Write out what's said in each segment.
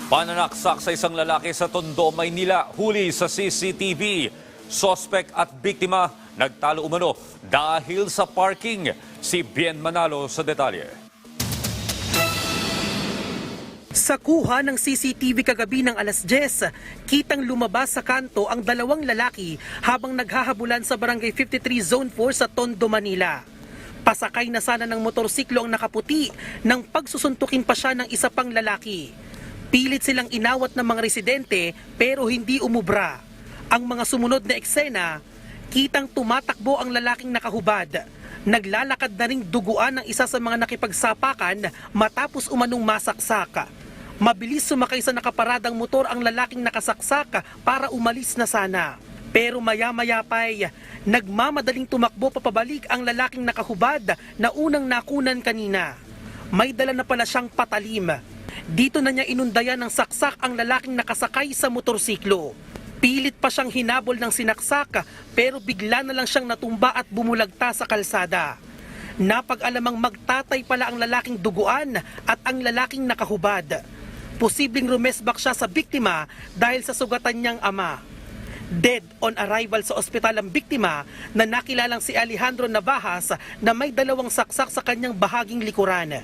Pananaksak sa isang lalaki sa Tondo, Maynila, huli sa CCTV. Suspect at biktima nagtalo umano dahil sa parking. Si Bien Manalo sa detalye. Sa kuha ng CCTV kagabi ng alas 10, kitang lumabas sa kanto ang dalawang lalaki habang naghahabulan sa Barangay 53 Zone 4 sa Tondo, Manila. Pasakay na sana ng motorsiklo ang nakaputi nang pagsusuntukin pa siya ng isa pang lalaki. Pilit silang inawat ng mga residente pero hindi umubra. Ang mga sumunod na eksena, kitang tumatakbo ang lalaking nakahubad. Naglalakad na ring duguan ng isa sa mga nakipagsapakan matapos umanong masaksak. Mabilis sumakay sa nakaparadang motor ang lalaking nakasaksak para umalis na sana. Pero maya-maya pa'y nagmamadaling tumakbo papabalik ang lalaking nakahubad na unang nakunan kanina. May dala na pala siyang patalim. Dito na niya inundayan ng saksak ang lalaking nakasakay sa motorsiklo. Pilit pa siyang hinabol ng sinaksak pero bigla na lang siyang natumba at bumulagta sa kalsada. Napag-alamang magtatay pala ang lalaking duguan at ang lalaking nakahubad. Posibleng rumesbak siya sa biktima dahil sa sugatan niyang ama. Dead on arrival sa ospital ang biktima na nakilalang si Alejandro Navas na may dalawang saksak sa kanyang bahaging likuran.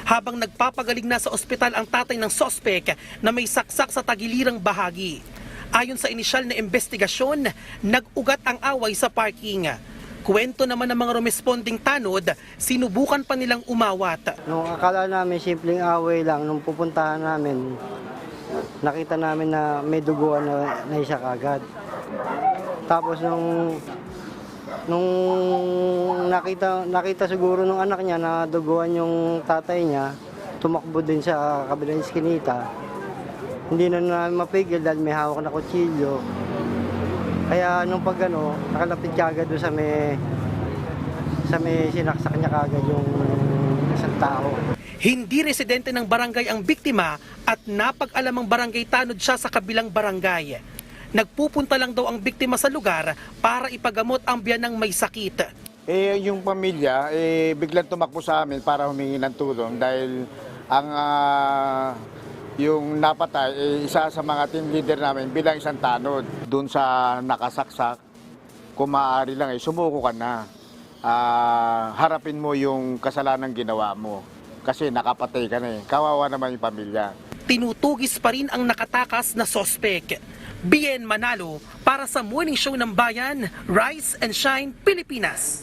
Habang nagpapagaling na sa ospital ang tatay ng sospek na may saksak sa tagilirang bahagi. Ayon sa inisyal na investigasyon, nag-ugat ang away sa parking. Kwento naman ng mga responding tanod, sinubukan pa nilang umawat. Nung akala namin simpleng away lang, nung pupuntahan namin, nakita namin na may duguan na isa kagad. Tapos nung nakita siguro nung anak niya na duguan yung tatay niya, tumakbo din sa kabilang iskinita. Hindi na namin mapigil dahil may hawak na kutsilyo. Kaya nung nakalapit kagad doon sa may sinaksak niya kagad yung isang tao. Hindi residente ng barangay ang biktima at napag-alamang barangay tanod siya sa kabilang barangay. Nagpupunta lang daw ang biktima sa lugar para ipagamot ang biyanang may sakit. Yung pamilya, biglang tumakbo sa amin para humingi ng tulong dahil ang yung napatay, isa sa mga team leader namin bilang isang tanod. Doon sa nakasaksak, kung maaari lang, sumuko ka na. Harapin mo yung kasalanan ginawa mo kasi nakapatay ka na . Kawawa naman yung pamilya. Tinutugis pa rin ang nakatakas na sospek. Bien Manalo para sa Morning Show ng Bayan, Rise and Shine, Pilipinas.